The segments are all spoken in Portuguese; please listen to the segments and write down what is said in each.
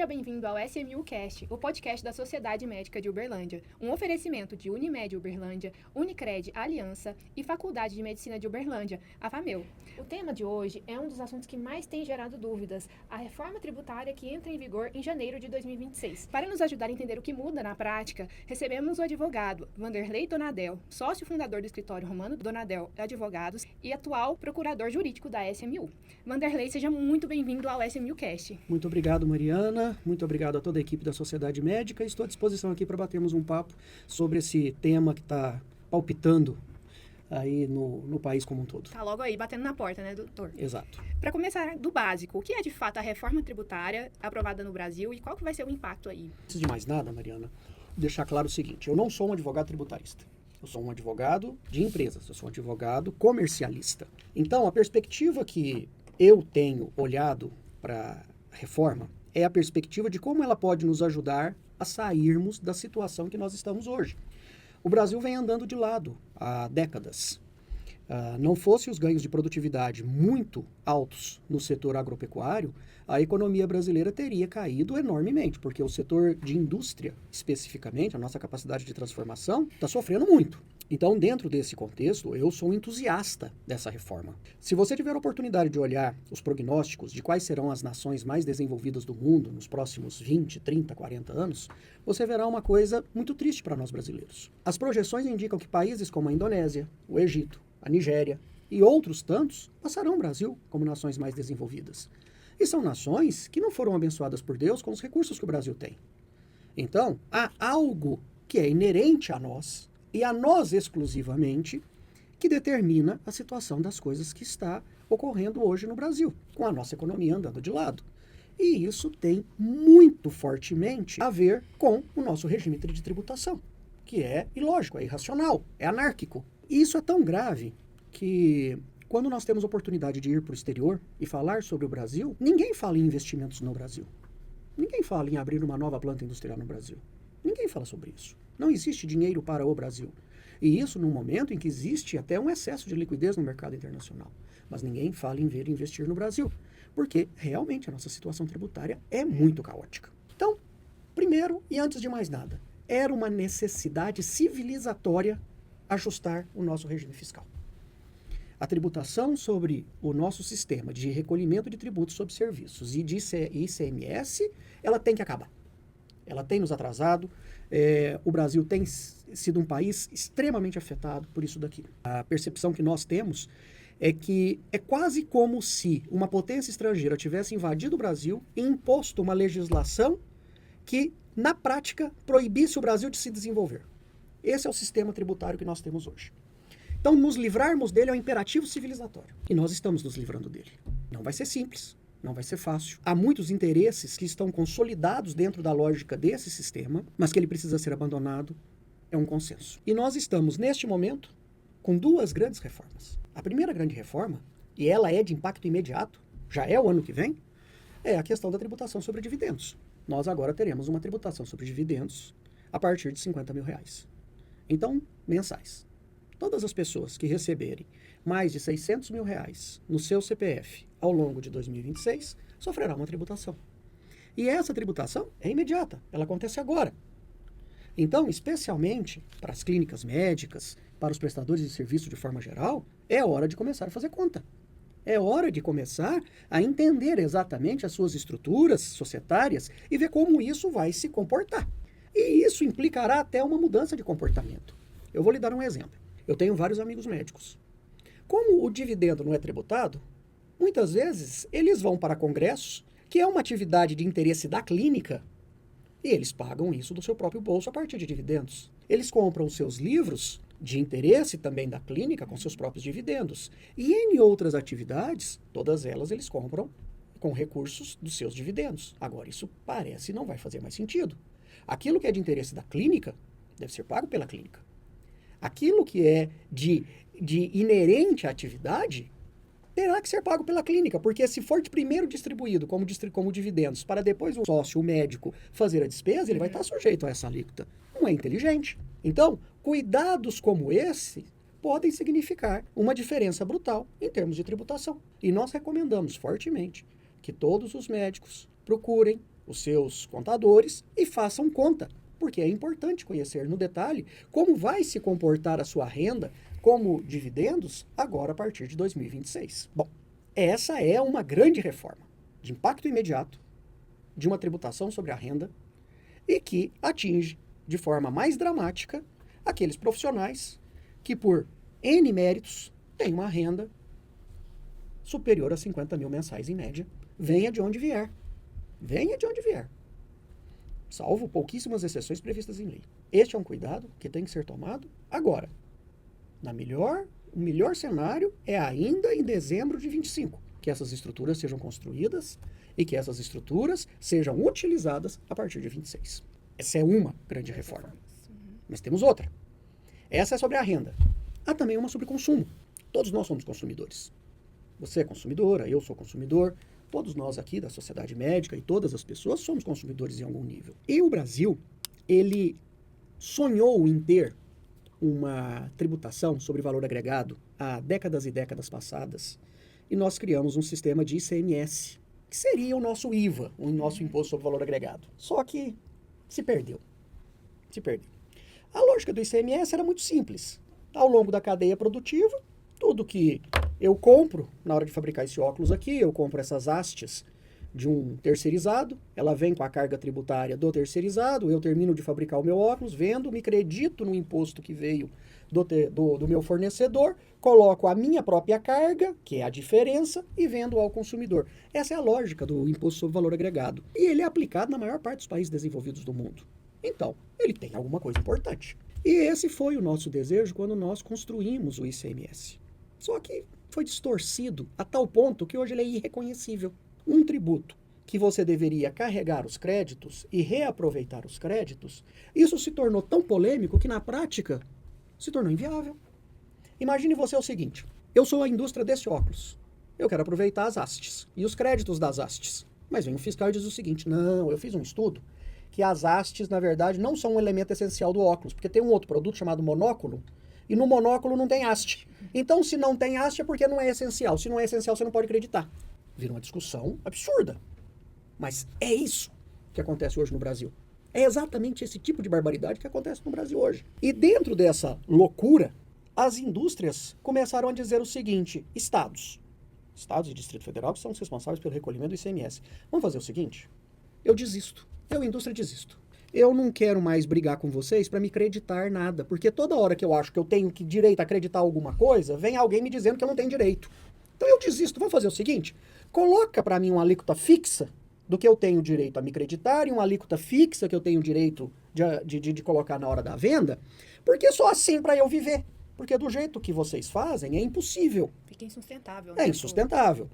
Seja bem-vindo ao SMUcast, o podcast da Sociedade Médica de Uberlândia, um oferecimento de Unimed Uberlândia, Unicred Aliança e Faculdade de Medicina de Uberlândia, a FAMEU. O tema de hoje é um dos assuntos que mais tem gerado dúvidas, a reforma tributária que entra em vigor em janeiro de 2026. Para nos ajudar a entender o que muda na prática, recebemos o advogado Vanderlei Donadel, sócio fundador do escritório Romano Donadel Advogados e atual procurador jurídico da SMU. Vanderlei, seja muito bem-vindo ao SMUcast. Muito obrigado, Mariana. Muito obrigado a toda a equipe da Sociedade Médica. Estou à disposição aqui para batermos um papo sobre esse tema que está palpitando aí no país como um todo. Tá logo aí, batendo na porta, né, doutor? Exato. Para começar do básico, o que é de fato a reforma tributária aprovada no Brasil e qual que vai ser o impacto aí? Antes de mais nada, Mariana, vou deixar claro o seguinte: eu não sou um advogado tributarista. Eu sou um advogado de empresas, eu sou um advogado comercialista. Então, a perspectiva que eu tenho olhado para a reforma é a perspectiva de como ela pode nos ajudar a sairmos da situação que nós estamos hoje. O Brasil vem andando de lado há décadas. Não fosse os ganhos de produtividade muito altos no setor agropecuário, a economia brasileira teria caído enormemente, porque o setor de indústria, especificamente, a nossa capacidade de transformação, está sofrendo muito. Então, dentro desse contexto, eu sou um entusiasta dessa reforma. Se você tiver a oportunidade de olhar os prognósticos de quais serão as nações mais desenvolvidas do mundo nos próximos 20, 30, 40 anos, você verá uma coisa muito triste para nós brasileiros. As projeções indicam que países como a Indonésia, o Egito, a Nigéria e outros tantos passarão o Brasil como nações mais desenvolvidas. E são nações que não foram abençoadas por Deus com os recursos que o Brasil tem. Então, há algo que é inerente a nós, e a nós exclusivamente, que determina a situação das coisas que está ocorrendo hoje no Brasil, com a nossa economia andando de lado. E isso tem muito fortemente a ver com o nosso regime de tributação, que é ilógico, é irracional, é anárquico. E isso é tão grave que, quando nós temos oportunidade de ir para o exterior e falar sobre o Brasil, ninguém fala em investimentos no Brasil. Ninguém fala em abrir uma nova planta industrial no Brasil. Ninguém fala sobre isso. Não existe dinheiro para o Brasil. E isso num momento em que existe até um excesso de liquidez no mercado internacional. Mas ninguém fala em ver investir no Brasil, porque realmente a nossa situação tributária é muito caótica. Então, primeiro e antes de mais nada, era uma necessidade civilizatória ajustar o nosso regime fiscal. A tributação sobre o nosso sistema de recolhimento de tributos sobre serviços e de ICMS, ela tem que acabar. Ela tem nos atrasado. O Brasil tem sido um país extremamente afetado por isso daqui. A percepção que nós temos é que é quase como se uma potência estrangeira tivesse invadido o Brasil e imposto uma legislação que, na prática, proibisse o Brasil de se desenvolver. Esse é o sistema tributário que nós temos hoje. Então, nos livrarmos dele é um imperativo civilizatório. E nós estamos nos livrando dele. Não vai ser simples. Não vai ser fácil. Há muitos interesses que estão consolidados dentro da lógica desse sistema, mas que ele precisa ser abandonado, é um consenso. E nós estamos, neste momento, com duas grandes reformas. A primeira grande reforma, e ela é de impacto imediato, já é o ano que vem, é a questão da tributação sobre dividendos. Nós agora teremos uma tributação sobre dividendos a partir de R$50 mil. Então, mensais. Todas as pessoas que receberem mais de R$600 mil no seu CPF ao longo de 2026 sofrerão uma tributação. E essa tributação é imediata, ela acontece agora. Então, especialmente para as clínicas médicas, para os prestadores de serviço de forma geral, é hora de começar a fazer conta. É hora de começar a entender exatamente as suas estruturas societárias e ver como isso vai se comportar. E isso implicará até uma mudança de comportamento. Eu vou lhe dar um exemplo. Eu tenho vários amigos médicos. Como o dividendo não é tributado, muitas vezes eles vão para congressos, que é uma atividade de interesse da clínica, e eles pagam isso do seu próprio bolso a partir de dividendos. Eles compram seus livros de interesse também da clínica com seus próprios dividendos. E em outras atividades, todas elas eles compram com recursos dos seus dividendos. Agora, isso parece não vai fazer mais sentido. Aquilo que é de interesse da clínica deve ser pago pela clínica. Aquilo que é de inerente à atividade terá que ser pago pela clínica, porque se for primeiro distribuído como dividendos para depois o sócio, o médico, fazer a despesa, ele vai estar sujeito a essa alíquota. Não é inteligente. Então, cuidados como esse podem significar uma diferença brutal em termos de tributação. E nós recomendamos fortemente que todos os médicos procurem os seus contadores e façam conta, porque é importante conhecer no detalhe como vai se comportar a sua renda como dividendos agora a partir de 2026. Bom, essa é uma grande reforma de impacto imediato de uma tributação sobre a renda e que atinge de forma mais dramática aqueles profissionais que, por N méritos, têm uma renda superior a 50 mil mensais em média, venha de onde vier. Venha de onde vier. Salvo pouquíssimas exceções previstas em lei. Este é um cuidado que tem que ser tomado agora. O melhor cenário é ainda em dezembro de 25, que essas estruturas sejam construídas e que essas estruturas sejam utilizadas a partir de 26. Essa é uma grande reforma. Mas temos outra. Essa é sobre a renda. Há também uma sobre consumo. Todos nós somos consumidores. Você é consumidora, eu sou consumidor, todos nós aqui da sociedade médica e todas as pessoas somos consumidores em algum nível. E o Brasil, ele sonhou em ter uma tributação sobre valor agregado há décadas e décadas passadas, e nós criamos um sistema de ICMS, que seria o nosso IVA, o nosso Imposto sobre Valor Agregado. Só que se perdeu. A lógica do ICMS era muito simples. Ao longo da cadeia produtiva, tudo que eu compro, na hora de fabricar esse óculos aqui, eu compro essas hastes de um terceirizado, ela vem com a carga tributária do terceirizado, eu termino de fabricar o meu óculos, vendo, me credito no imposto que veio do meu fornecedor, coloco a minha própria carga, que é a diferença, e vendo ao consumidor. Essa é a lógica do Imposto sobre Valor Agregado. E ele é aplicado na maior parte dos países desenvolvidos do mundo. Então, ele tem alguma coisa importante. E esse foi o nosso desejo quando nós construímos o ICMS. Só que foi distorcido a tal ponto que hoje ele é irreconhecível. Um tributo que você deveria carregar os créditos e reaproveitar os créditos, isso se tornou tão polêmico que na prática se tornou inviável. Imagine você o seguinte, eu sou a indústria desse óculos, eu quero aproveitar as hastes e os créditos das hastes, mas vem um fiscal e diz o seguinte, não, eu fiz um estudo que as hastes na verdade não são um elemento essencial do óculos, porque tem um outro produto chamado monóculo, e no monóculo não tem haste. Então se não tem haste é porque não é essencial, se não é essencial você não pode acreditar. Vira uma discussão absurda. Mas é isso que acontece hoje no Brasil. É exatamente esse tipo de barbaridade que acontece no Brasil hoje. E dentro dessa loucura, as indústrias começaram a dizer o seguinte, estados e Distrito Federal, que são os responsáveis pelo recolhimento do ICMS. Vamos fazer o seguinte, eu desisto, eu, indústria, desisto. Eu não quero mais brigar com vocês para me acreditar nada, porque toda hora que eu acho que eu tenho direito a acreditar alguma coisa, vem alguém me dizendo que eu não tenho direito. Então eu desisto, vamos fazer o seguinte, coloca para mim uma alíquota fixa do que eu tenho direito a me creditar e uma alíquota fixa que eu tenho direito de colocar na hora da venda, porque só assim para eu viver. Porque do jeito que vocês fazem é impossível. Fica insustentável. Né? É insustentável.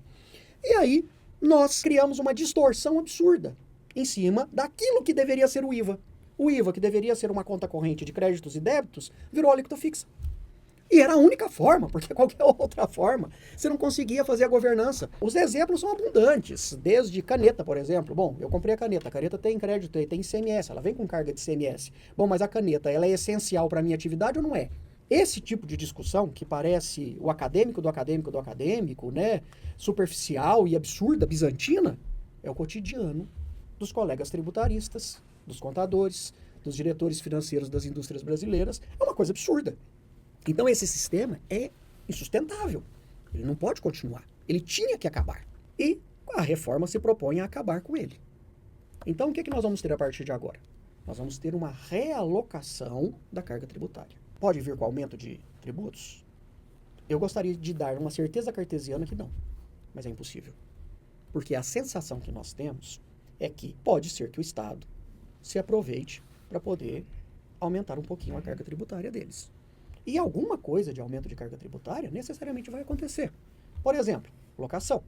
E aí nós criamos uma distorção absurda em cima daquilo que deveria ser o IVA. O IVA, que deveria ser uma conta corrente de créditos e débitos, virou alíquota fixa. E era a única forma, porque qualquer outra forma, você não conseguia fazer a governança. Os exemplos são abundantes, desde caneta, por exemplo. Bom, eu comprei a caneta tem crédito e tem ICMS, ela vem com carga de ICMS. Bom, mas a caneta, ela é essencial para a minha atividade ou não é? Esse tipo de discussão, que parece o acadêmico do acadêmico do acadêmico, né, superficial e absurda, bizantina, é o cotidiano dos colegas tributaristas, dos contadores, dos diretores financeiros das indústrias brasileiras. É uma coisa absurda. Então esse sistema é insustentável. Ele não pode continuar. Ele tinha que acabar. E a reforma se propõe a acabar com ele. Então o que nós vamos ter a partir de agora? Nós vamos ter uma realocação da carga tributária. Pode vir com aumento de tributos? Eu gostaria de dar uma certeza cartesiana que não. Mas é impossível. Porque a sensação que nós temos é que pode ser que o Estado se aproveite para poder aumentar um pouquinho a carga tributária deles. E alguma coisa de aumento de carga tributária necessariamente vai acontecer. Por exemplo, locação.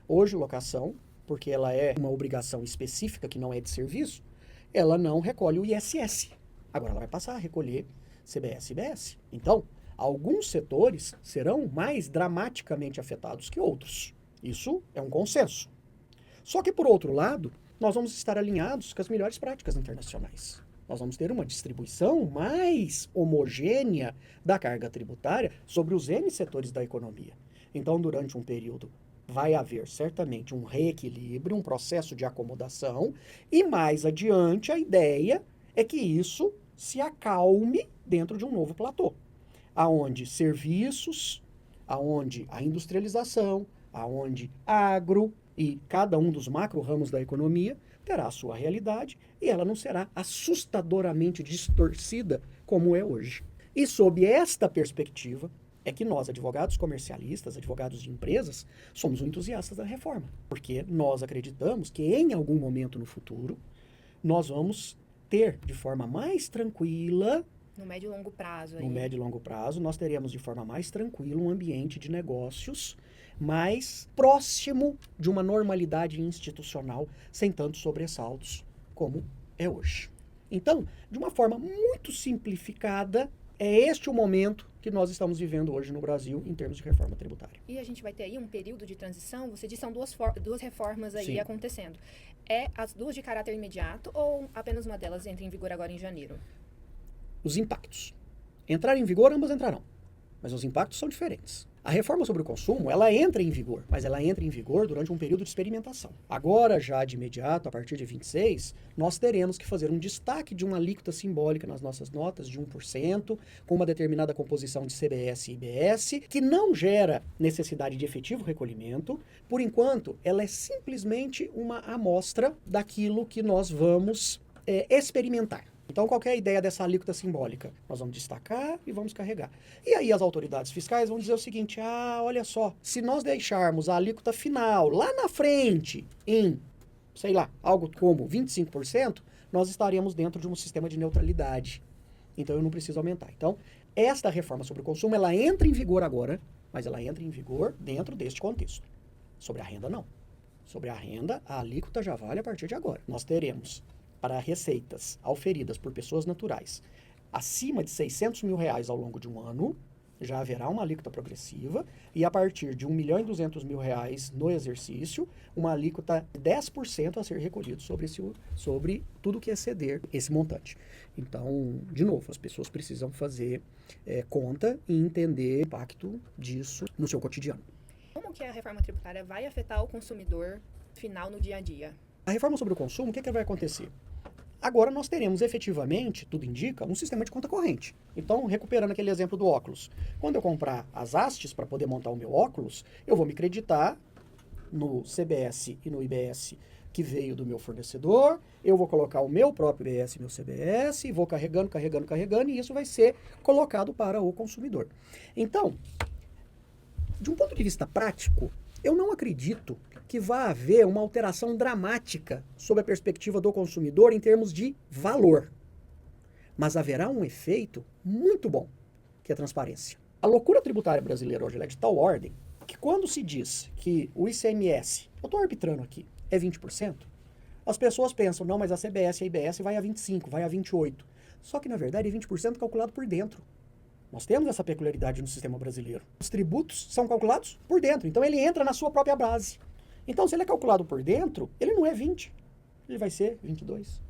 Hoje, locação, porque ela é uma obrigação específica que não é de serviço, ela não recolhe o ISS. Agora ela vai passar a recolher CBS e IBS. Então, alguns setores serão mais dramaticamente afetados que outros. Isso é um consenso. Só que, por outro lado, nós vamos estar alinhados com as melhores práticas internacionais. Nós vamos ter uma distribuição mais homogênea da carga tributária sobre os N setores da economia. Então, durante um período vai haver certamente um reequilíbrio, um processo de acomodação, e mais adiante a ideia é que isso se acalme dentro de um novo platô, aonde serviços, aonde a industrialização, aonde agro e cada um dos macro ramos da economia terá a sua realidade e ela não será assustadoramente distorcida como é hoje. E sob esta perspectiva é que nós, advogados comercialistas, advogados de empresas, somos entusiastas da reforma, porque nós acreditamos que em algum momento no futuro nós vamos ter de forma mais tranquila. No médio e longo prazo. No médio e longo prazo, nós teremos de forma mais tranquila um ambiente de negócios mais próximo de uma normalidade institucional, sem tantos sobressaltos como é hoje. Então, de uma forma muito simplificada, é este o momento que nós estamos vivendo hoje no Brasil em termos de reforma tributária. E a gente vai ter aí um período de transição, você disse, são duas reformas aí Sim. acontecendo. É as duas de caráter imediato ou apenas uma delas entra em vigor agora em janeiro? Os impactos. Entrar em vigor, ambas entrarão, mas os impactos são diferentes. A reforma sobre o consumo, ela entra em vigor, mas ela entra em vigor durante um período de experimentação. Agora, já de imediato, a partir de 26, nós teremos que fazer um destaque de uma alíquota simbólica nas nossas notas de 1%, com uma determinada composição de CBS e IBS, que não gera necessidade de efetivo recolhimento. Por enquanto, ela é simplesmente uma amostra daquilo que nós vamos experimentar. Então, qual que é a ideia dessa alíquota simbólica? Nós vamos destacar e vamos carregar. E aí as autoridades fiscais vão dizer o seguinte, olha só, se nós deixarmos a alíquota final lá na frente em, sei lá, algo como 25%, nós estaremos dentro de um sistema de neutralidade. Então, eu não preciso aumentar. Então, esta reforma sobre o consumo, ela entra em vigor agora, mas ela entra em vigor dentro deste contexto. Sobre a renda, não. Sobre a renda, a alíquota já vale a partir de agora. Nós teremos para receitas auferidas por pessoas naturais acima de R$600 mil ao longo de um ano, já haverá uma alíquota progressiva, e a partir de R$1.200.000 no exercício, uma alíquota de 10% a ser recolhido sobre tudo que exceder esse montante. Então, de novo, as pessoas precisam fazer conta e entender o impacto disso no seu cotidiano. Como que a reforma tributária vai afetar o consumidor final no dia a dia? A reforma sobre o consumo, o que vai acontecer? Agora nós teremos efetivamente, tudo indica, um sistema de conta corrente. Então, recuperando aquele exemplo do óculos. Quando eu comprar as hastes para poder montar o meu óculos, eu vou me creditar no CBS e no IBS que veio do meu fornecedor, eu vou colocar o meu próprio IBS e meu CBS, e vou carregando, e isso vai ser colocado para o consumidor. Então, de um ponto de vista prático, eu não acredito que vá haver uma alteração dramática sob a perspectiva do consumidor em termos de valor. Mas haverá um efeito muito bom, que é a transparência. A loucura tributária brasileira hoje é de tal ordem que quando se diz que o ICMS, eu estou arbitrando aqui, é 20%, as pessoas pensam, não, mas a CBS e a IBS vai a 25%, vai a 28%. Só que, na verdade, é 20% calculado por dentro. Nós temos essa peculiaridade no sistema brasileiro. Os tributos são calculados por dentro, então ele entra na sua própria base. Então, se ele é calculado por dentro, ele não é 20, ele vai ser 22.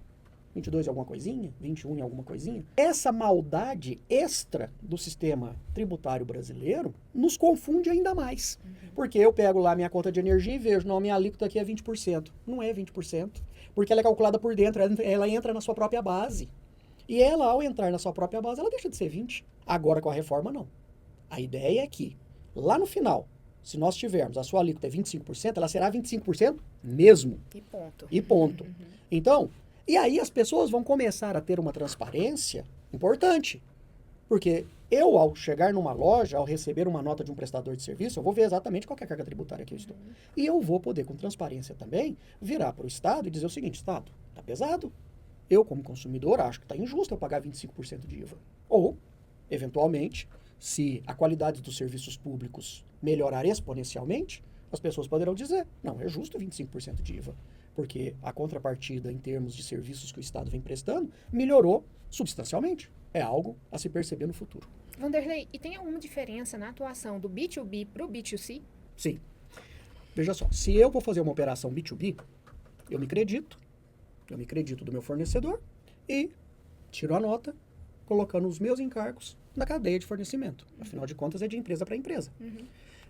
22 e alguma coisinha, 21 e alguma coisinha. Essa maldade extra do sistema tributário brasileiro nos confunde ainda mais. Porque eu pego lá minha conta de energia e vejo, não, minha alíquota aqui é 20%. Não é 20%, porque ela é calculada por dentro, ela entra na sua própria base. E ela, ao entrar na sua própria base, ela deixa de ser 20%. Agora, com a reforma, não. A ideia é que, lá no final, se nós tivermos a sua alíquota é 25%, ela será 25% mesmo. E ponto. Então, e aí as pessoas vão começar a ter uma transparência importante. Porque eu, ao chegar numa loja, ao receber uma nota de um prestador de serviço, eu vou ver exatamente qual é a carga tributária que eu estou. E eu vou poder, com transparência também, virar para o Estado e dizer o seguinte, Estado, está pesado. Eu, como consumidor, acho que está injusto eu pagar 25% de IVA. Ou, eventualmente, se a qualidade dos serviços públicos melhorar exponencialmente, as pessoas poderão dizer, não, é justo 25% de IVA, porque a contrapartida em termos de serviços que o Estado vem prestando melhorou substancialmente. É algo a se perceber no futuro. Vanderlei, e tem alguma diferença na atuação do B2B para o B2C? Sim. Veja só, se eu vou fazer uma operação B2B, eu me acredito do meu fornecedor e tiro a nota colocando os meus encargos na cadeia de fornecimento. Afinal de contas, é de empresa para empresa.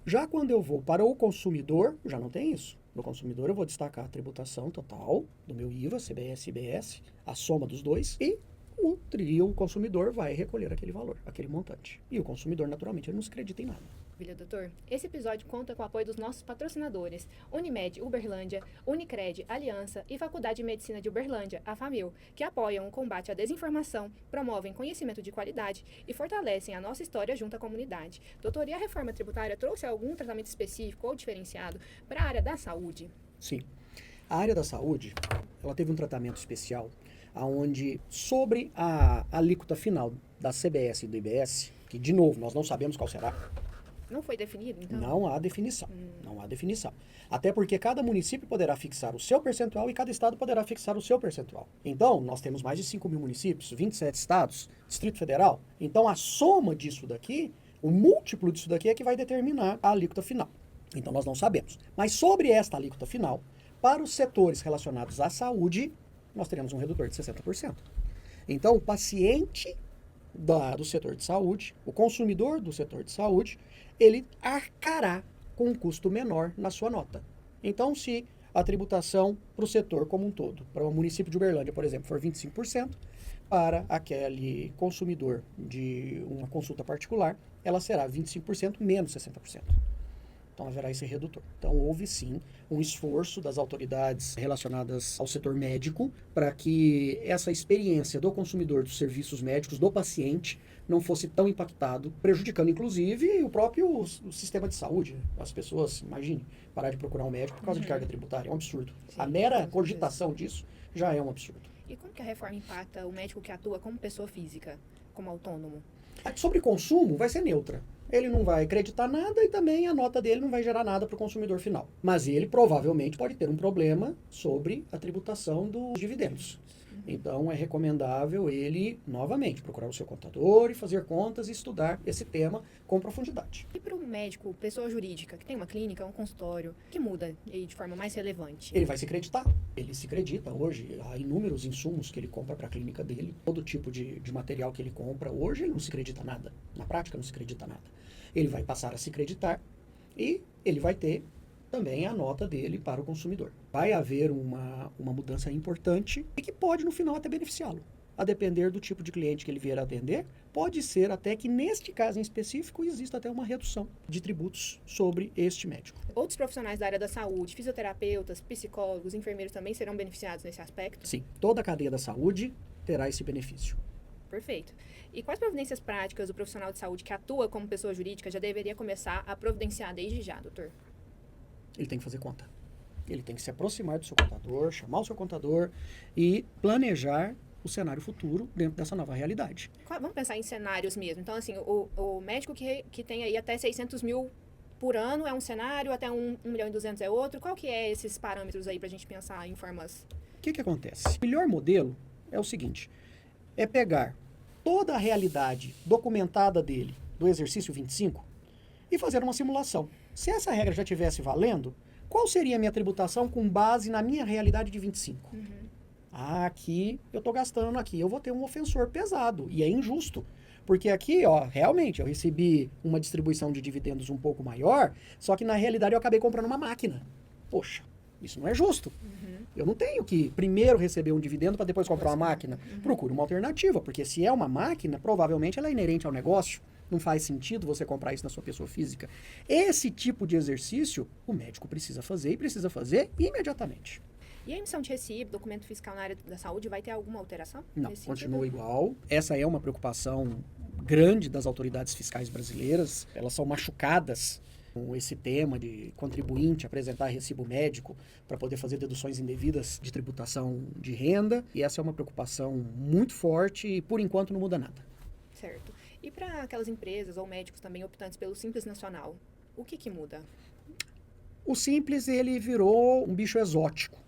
Já quando eu vou para o consumidor, já não tem isso. No consumidor eu vou destacar a tributação total do meu IVA, CBS e IBS, a soma dos dois, e o consumidor vai recolher aquele valor, aquele montante. E o consumidor, naturalmente, ele não se acredita em nada. Maravilha, doutor. Esse episódio conta com o apoio dos nossos patrocinadores, Unimed Uberlândia, Unicred Aliança e Faculdade de Medicina de Uberlândia, a FAMEU, que apoiam o combate à desinformação, promovem conhecimento de qualidade e fortalecem a nossa história junto à comunidade. Doutor, e a reforma tributária trouxe algum tratamento específico ou diferenciado para a área da saúde? Sim. A área da saúde, ela teve um tratamento especial, onde sobre a alíquota final da CBS e do IBS, que, de novo, nós não sabemos qual será, Não foi definido, então? não há definição. Não há definição. Até porque cada município poderá fixar o seu percentual e cada estado poderá fixar o seu percentual. Então, nós temos mais de 5 mil municípios, 27 estados, Distrito Federal. Então, a soma disso daqui, o múltiplo disso daqui é que vai determinar a alíquota final. Então, nós não sabemos. Mas sobre esta alíquota final, para os setores relacionados à saúde, nós teremos um redutor de 60%. Então, o paciente do setor de saúde, o consumidor do setor de saúde, ele arcará com um custo menor na sua nota. Então, se a tributação para o setor como um todo, para o município de Uberlândia, por exemplo, for 25%, para aquele consumidor de uma consulta particular, ela será 25% menos 60%. Então, haverá esse redutor. Então, houve sim um esforço das autoridades relacionadas ao setor médico para que essa experiência do consumidor dos serviços médicos, do paciente, não fosse tão impactado, prejudicando, inclusive, o próprio sistema de saúde. As pessoas, imagine, parar de procurar um médico por causa de carga tributária. É um absurdo. Sim, A mera cogitação disso já é um absurdo. E como que a reforma impacta o médico que atua como pessoa física, como autônomo? Sobre consumo, vai ser neutra. Ele não vai acreditar nada e também a nota dele não vai gerar nada para o consumidor final. Mas ele provavelmente pode ter um problema sobre a tributação dos dividendos. Então, é recomendável ele, novamente, procurar o seu contador e fazer contas e estudar esse tema com profundidade. E para o médico, pessoa jurídica, que tem uma clínica, um consultório, o que muda aí de forma mais relevante? Ele vai se acreditar. Ele se acredita hoje. Há inúmeros insumos que ele compra para a clínica dele. Todo tipo de material que ele compra. Hoje ele não se acredita nada. Na prática, não se acredita nada. Ele vai passar a se acreditar e ele vai ter também a nota dele para o consumidor. Vai haver uma mudança importante e que pode, no final, até beneficiá-lo. A depender do tipo de cliente que ele vier a atender, pode ser até que, neste caso em específico, exista até uma redução de tributos sobre este médico. Outros profissionais da área da saúde, fisioterapeutas, psicólogos, enfermeiros também serão beneficiados nesse aspecto? Sim, toda a cadeia da saúde terá esse benefício. Perfeito. E quais providências práticas o profissional de saúde que atua como pessoa jurídica já deveria começar a providenciar desde já, doutor? Ele tem que fazer conta. Ele tem que se aproximar do seu contador, chamar o seu contador e planejar o cenário futuro dentro dessa nova realidade. Vamos pensar em cenários mesmo. Então, assim, o médico que tem aí até 600 mil por ano é um cenário, até 1 milhão e 200 é outro. Qual que é esses parâmetros aí para a gente pensar em formas? O que acontece? O melhor modelo é o seguinte, é pegar toda a realidade documentada dele, do exercício 25, e fazer uma simulação. Se essa regra já estivesse valendo, qual seria a minha tributação com base na minha realidade de 25? Aqui eu estou gastando, aqui eu vou ter um ofensor pesado, e é injusto. Porque aqui, realmente, eu recebi uma distribuição de dividendos um pouco maior, só que na realidade eu acabei comprando uma máquina. Poxa, isso não é justo. Eu não tenho que primeiro receber um dividendo para depois comprar uma máquina. Procure uma alternativa, porque se é uma máquina, provavelmente ela é inerente ao negócio. Não faz sentido você comprar isso na sua pessoa física. Esse tipo de exercício, o médico precisa fazer e precisa fazer imediatamente. E a emissão de recibo, documento fiscal na área da saúde, vai ter alguma alteração? Não, continua igual. Essa é uma preocupação grande das autoridades fiscais brasileiras. Elas são machucadas com esse tema de contribuinte apresentar recibo médico para poder fazer deduções indevidas de tributação de renda. E essa é uma preocupação muito forte e, por enquanto, não muda nada. Certo. E para aquelas empresas ou médicos também optantes pelo Simples Nacional, o que muda? O Simples, ele virou um bicho exótico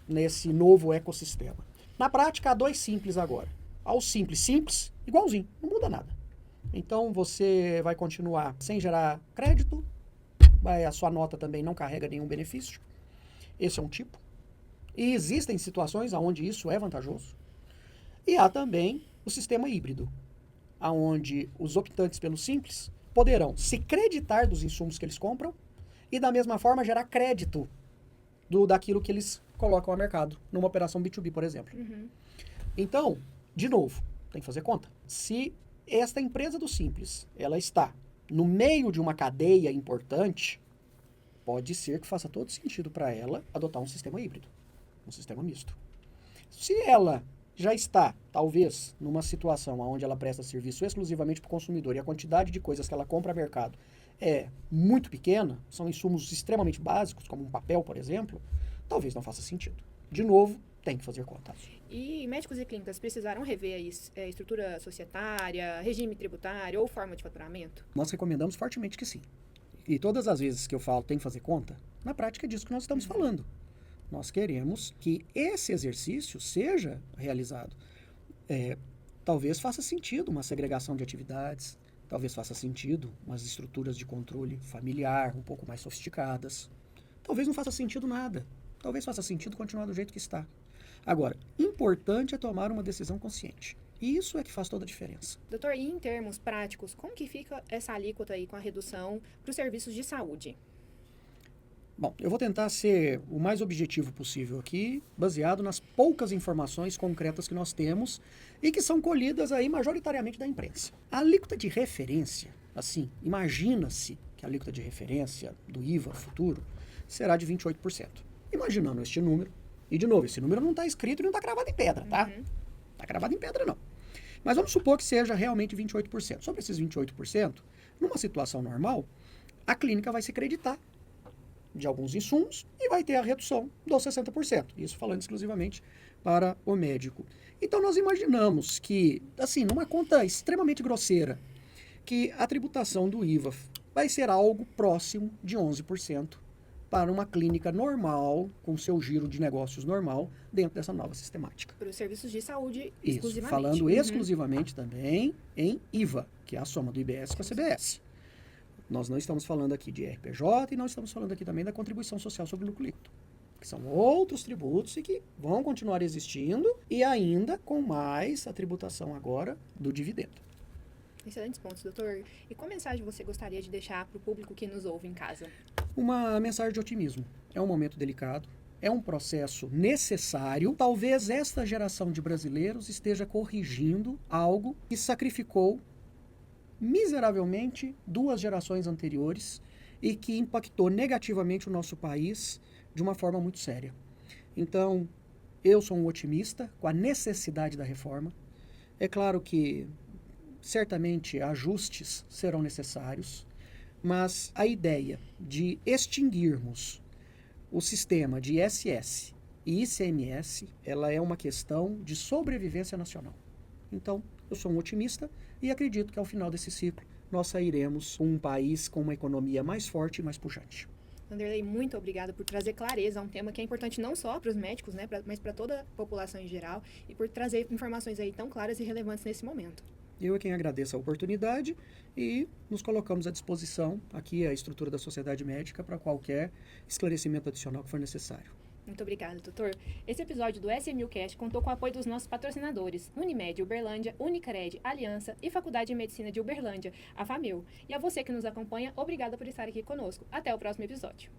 nesse novo ecossistema. Na prática, há dois Simples agora. Há o Simples, igualzinho, não muda nada. Então, você vai continuar sem gerar crédito, a sua nota também não carrega nenhum benefício. Esse é um tipo. E existem situações onde isso é vantajoso. E há também o sistema híbrido, onde os optantes pelo Simples poderão se creditar dos insumos que eles compram e, da mesma forma, gerar crédito daquilo que eles colocam ao mercado, numa operação B2B, por exemplo. Uhum. Então, de novo, tem que fazer conta. Se esta empresa do Simples, ela está no meio de uma cadeia importante, pode ser que faça todo sentido para ela adotar um sistema híbrido, um sistema misto. Se ela já está, talvez, numa situação onde ela presta serviço exclusivamente para o consumidor e a quantidade de coisas que ela compra no mercado é muito pequena, são insumos extremamente básicos, como um papel, por exemplo, talvez não faça sentido. De novo, tem que fazer conta. E médicos e clínicas precisaram rever a estrutura societária, regime tributário ou forma de faturamento? Nós recomendamos fortemente que sim. E todas as vezes que eu falo tem que fazer conta, na prática é disso que nós estamos falando. Nós queremos que esse exercício seja realizado. Talvez faça sentido uma segregação de atividades, talvez faça sentido umas estruturas de controle familiar um pouco mais sofisticadas. Talvez não faça sentido nada. Talvez faça sentido continuar do jeito que está. Agora, importante é tomar uma decisão consciente. E isso é que faz toda a diferença. Doutor, e em termos práticos, como que fica essa alíquota aí com a redução para os serviços de saúde? Bom, eu vou tentar ser o mais objetivo possível aqui, baseado nas poucas informações concretas que nós temos e que são colhidas aí majoritariamente da imprensa. A alíquota de referência, assim, imagina-se que a alíquota de referência do IVA futuro será de 28%. Imaginando este número, e de novo, esse número não está escrito e não está cravado em pedra, tá? Não está cravado em pedra, não. Mas vamos supor que seja realmente 28%. Sobre esses 28%, numa situação normal, a clínica vai se creditar de alguns insumos e vai ter a redução dos 60%. Isso falando exclusivamente para o médico. Então nós imaginamos que, assim, numa conta extremamente grosseira, que a tributação do IVA vai ser algo próximo de 11% para uma clínica normal, com seu giro de negócios normal, dentro dessa nova sistemática. Para os serviços de saúde Isso, exclusivamente. falando exclusivamente também em IVA, que é a soma do IBS com a CBS. Nós não estamos falando aqui de RPJ e não estamos falando aqui também da contribuição social sobre o lucro líquido, que são outros tributos e que vão continuar existindo e ainda com mais a tributação agora do dividendo. Excelentes pontos, doutor. E qual mensagem você gostaria de deixar para o público que nos ouve em casa? Uma mensagem de otimismo. É um momento delicado, é um processo necessário. Talvez esta geração de brasileiros esteja corrigindo algo que sacrificou miseravelmente 2 gerações anteriores e que impactou negativamente o nosso país de uma forma muito séria. Então, eu sou um otimista com a necessidade da reforma. É claro que certamente ajustes serão necessários, mas a ideia de extinguirmos o sistema de ISS e ICMS, ela é uma questão de sobrevivência nacional. Então, eu sou um otimista e acredito que ao final desse ciclo nós sairemos um país com uma economia mais forte e mais pujante. Vanderlei, muito obrigada por trazer clareza a um tema que é importante não só para os médicos, né, mas para toda a população em geral e por trazer informações aí tão claras e relevantes nesse momento. Eu é quem agradeço a oportunidade e nos colocamos à disposição aqui a estrutura da Sociedade Médica para qualquer esclarecimento adicional que for necessário. Muito obrigada, doutor. Esse episódio do SMUcast contou com o apoio dos nossos patrocinadores, Unimed Uberlândia, Unicred, Aliança e Faculdade de Medicina de Uberlândia, a FAMEU. E a você que nos acompanha, obrigada por estar aqui conosco. Até o próximo episódio.